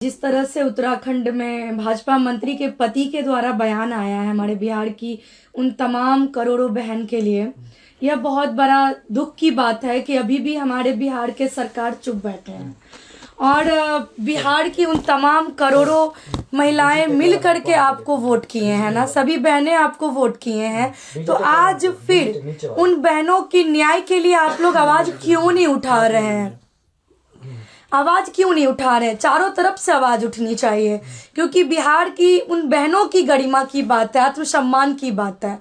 जिस तरह से उत्तराखंड में भाजपा मंत्री के पति के द्वारा बयान आया है हमारे बिहार की उन तमाम करोड़ों बहन के लिए, यह बहुत बड़ा दुख की बात है कि अभी भी हमारे बिहार के सरकार चुप बैठे हैं और बिहार की उन तमाम करोड़ों महिलाएं मिल करके आपको वोट किए हैं ना, सभी बहनें आपको वोट किए हैं। तो आज फिर उन बहनों की न्याय के लिए आप लोग आवाज क्यों नहीं उठा रहे हैं? आवाज क्यों नहीं उठा रहे हैं? चारों तरफ से आवाज उठनी चाहिए, क्योंकि बिहार की उन बहनों की गरिमा की बात है, आत्मसम्मान की बात है।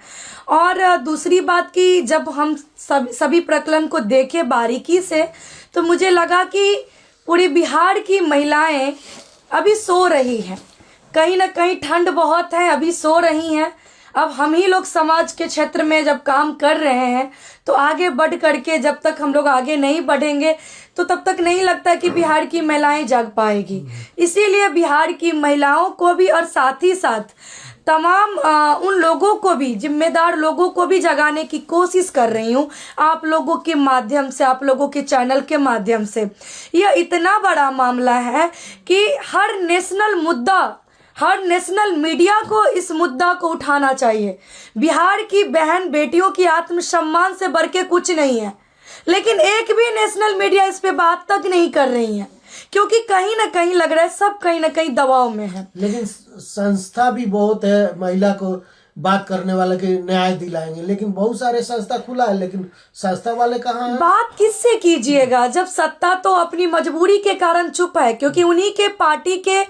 और दूसरी बात की जब हम सभी प्रकरण को देखे बारीकी से, तो मुझे लगा कि पूरे बिहार की महिलाएं अभी सो रही हैं, कहीं ना कहीं ठंड बहुत है, अभी सो रही हैं। अब हम ही लोग समाज के क्षेत्र में जब काम कर रहे हैं तो आगे बढ़ करके जब तक हम लोग आगे नहीं बढ़ेंगे तो तब तक नहीं लगता कि बिहार की महिलाएं जाग पाएगी। इसीलिए बिहार की महिलाओं को भी और साथ ही साथ तमाम उन लोगों को भी, जिम्मेदार लोगों को भी जगाने की कोशिश कर रही हूँ आप लोगों के माध्यम से, आप लोगों के चैनल के माध्यम से। यह इतना बड़ा मामला है कि हर नेशनल मीडिया को इस मुद्दा को उठाना चाहिए। बिहार की बहन बेटियों की आत्मसम्मान से बढ़ के कुछ नहीं है, लेकिन एक भी नेशनल मीडिया इस पे बात तक नहीं कर रही है, क्योंकि कहीं ना कहीं लग रहा है सब कहीं ना कहीं दबाव में है। लेकिन संस्था भी बहुत है महिला को बात करने वाले के न्याय दिलाएंगे, लेकिन बहुत सारे संस्था खुला है, लेकिन संस्था वाले कहाँ हैं? बात किससे कीजिएगा जब सत्ता तो अपनी मजबूरी के कारण चुप है, क्योंकि उन्हीं के पार्टी के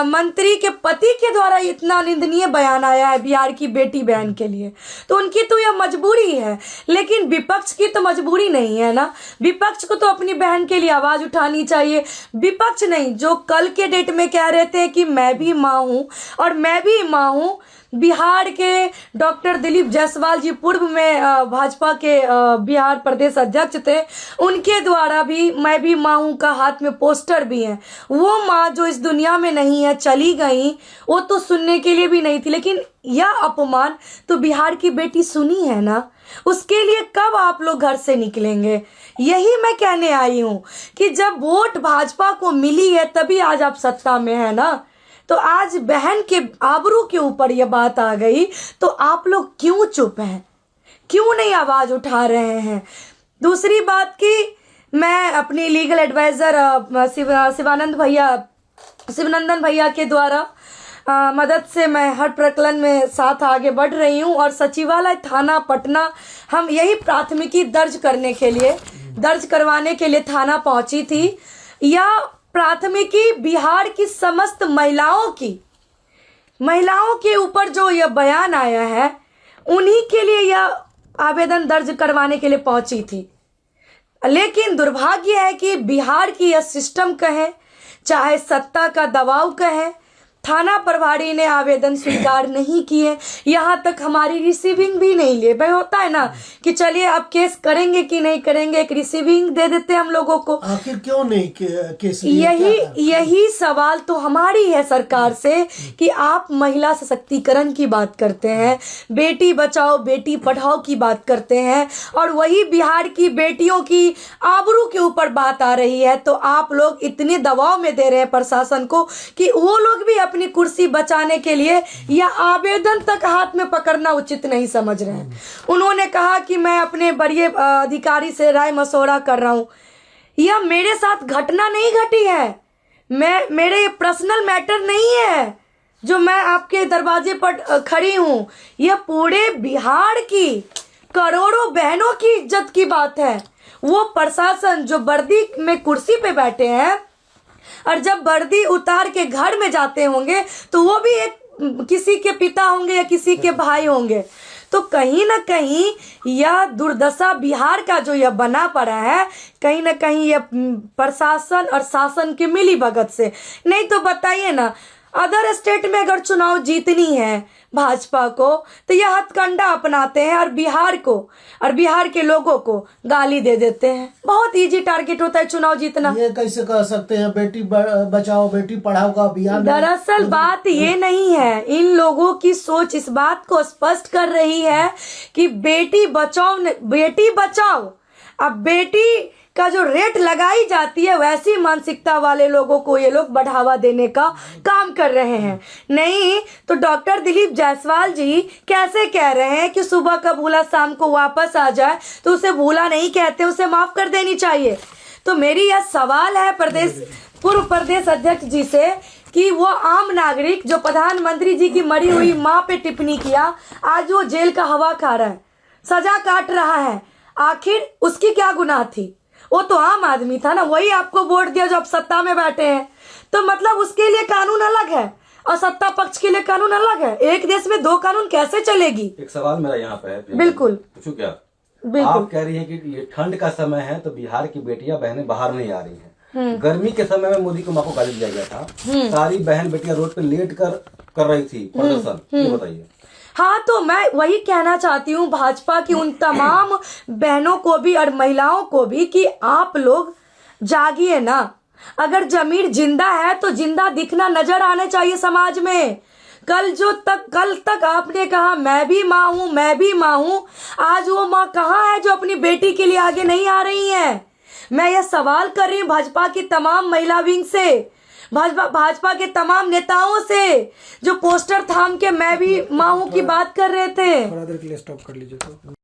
मंत्री के पति के द्वारा इतना निंदनीय बयान आया है बिहार की बेटी बहन के लिए, तो उनकी तो यह मजबूरी है। लेकिन विपक्ष की तो मजबूरी नहीं है ना, विपक्ष को तो अपनी बहन के लिए आवाज उठानी चाहिए। विपक्ष नहीं, जो कल के डेट में कह रहे थे कि मैं भी माँ हूँ और मैं भी माँ हूँ। बिहार के डॉक्टर दिलीप जायसवाल जी पूर्व में भाजपा के बिहार प्रदेश अध्यक्ष थे, उनके द्वारा भी मैं भी माँ हूँ का हाथ में पोस्टर भी है। वो माँ जो इस दुनिया में नहीं है, चली गई, वो तो सुनने के लिए भी नहीं थी, लेकिन यह अपमान तो बिहार की बेटी सुनी है ना। उसके लिए कब आप लोग घर से निकलेंगे? यही मैं कहने आई हूँ कि जब वोट भाजपा को मिली है तभी आज आप सत्ता में है ना, तो आज बहन के आबरू के ऊपर यह बात आ गई, तो आप लोग क्यों चुप हैं, क्यों नहीं आवाज उठा रहे हैं? दूसरी बात की मैं अपनी लीगल एडवाइजर शिवानंदन भैया के द्वारा मदद से मैं हर प्रकरण में साथ आगे बढ़ रही हूँ, और सचिवालय थाना पटना हम यही प्राथमिकी दर्ज करवाने के लिए थाना पहुंची थी। यह प्राथमिकी बिहार की समस्त महिलाओं के ऊपर जो यह बयान आया है उन्हीं के लिए यह आवेदन दर्ज करवाने के लिए पहुंची थी। लेकिन दुर्भाग्य है कि बिहार की यह सिस्टम कहे चाहे सत्ता का दबाव कहे, थाना प्रभारी ने आवेदन स्वीकार नहीं किए, यहाँ तक हमारी रिसीविंग भी नहीं लिए। भाई होता है ना कि चलिए अब केस करेंगे कि नहीं करेंगे, एक रिसीविंग दे देते हम लोगों को। आखिर क्यों नहीं केस? यही सवाल तो हमारी है सरकार से कि आप महिला सशक्तिकरण की बात करते हैं, बेटी बचाओ बेटी पढ़ाओ की बात करते हैं, और वही बिहार की बेटियों की आबरू के ऊपर बात आ रही है, तो आप लोग इतने दबाव में दे रहे हैं प्रशासन को कि वो लोग भी अपनी कुर्सी बचाने के लिए यह आवेदन तक हाथ में पकड़ना उचित नहीं समझ रहे हैं। उन्होंने कहा कि मैं अपने वरीय अधिकारी से राय मशवरा कर रहा हूं। यह मेरे साथ घटना नहीं घटी है, मेरे पर्सनल मैटर नहीं है जो मैं आपके दरवाजे पर खड़ी हूं। यह पूरे बिहार की करोड़ों बहनों की इज्जत की बात है। वो प्रशासन जो वर्दी में कुर्सी पे बैठे हैं और जब वर्दी उतार के घर में जाते होंगे तो वो भी एक किसी के पिता होंगे या किसी के भाई होंगे, तो कहीं ना कहीं यह दुर्दशा बिहार का जो यह बना पड़ा है, कहीं ना कहीं यह प्रशासन और शासन की मिली भगत से। नहीं तो बताइए ना, अदर स्टेट में अगर चुनाव जीतनी है भाजपा को तो यह हथकंडा अपनाते हैं और बिहार के लोगों को गाली दे देते हैं। बहुत इजी टारगेट होता है चुनाव जीतना। ये कैसे कह सकते हैं बेटी बचाओ बेटी पढ़ाओ का अभियान? दरअसल बात ये नहीं है, इन लोगों की सोच इस बात को स्पष्ट कर रही है कि बेटी बचाओ अब बेटी का जो रेट लगाई जाती है वैसी मानसिकता वाले लोगों को ये लोग बढ़ावा देने का काम कर रहे हैं। नहीं तो डॉक्टर दिलीप जायसवाल जी कैसे कह रहे हैं कि सुबह का भूला शाम को वापस आ जाए, तो उसे भूला नहीं कहते, उसे माफ कर देनी चाहिए। तो मेरी यह सवाल है पूर्व प्रदेश अध्यक्ष जी से कि वो आम नागरिक जो प्रधानमंत्री जी की मरी हुई माँ पे टिप्पणी किया, आज वो जेल का हवा खा रहा है, सजा काट रहा है, आखिर उसकी क्या गुनाह थी? वो तो आम आदमी था ना, वही आपको वोट दिया जो आप सत्ता में बैठे हैं। तो मतलब उसके लिए कानून अलग है और सत्ता पक्ष के लिए कानून अलग है। एक देश में दो कानून कैसे चलेगी? एक सवाल मेरा यहाँ पे है। बिल्कुल पूछूं क्या? बिल्कुल। आप कह रही हैं कि ये ठंड का समय है तो बिहार की बेटियां बहनें बाहर नहीं आ रही हैं। गर्मी के समय में मोदी को माँ को गाली दिया गया था, सारी बहन बेटियां रोड पे लेट कर रही थी प्रदर्शन। ये बताइए। हाँ, तो मैं वही कहना चाहती हूँ भाजपा की उन तमाम बहनों को भी और महिलाओं को भी कि आप लोग जागिए ना। अगर जमीर जिंदा है तो जिंदा दिखना नजर आने चाहिए समाज में। कल तक आपने कहा मैं भी माँ हूँ, मैं भी माँ हूँ, आज वो माँ कहाँ है जो अपनी बेटी के लिए आगे नहीं आ रही है? मैं यह सवाल कर रही हूँ भाजपा की तमाम महिला विंग से, भाजपा के तमाम नेताओं से जो पोस्टर थाम के मैं भी माँ हूँ की बात कर रहे थे। थोड़ा देर के लिए स्टॉप कर लीजिए तो।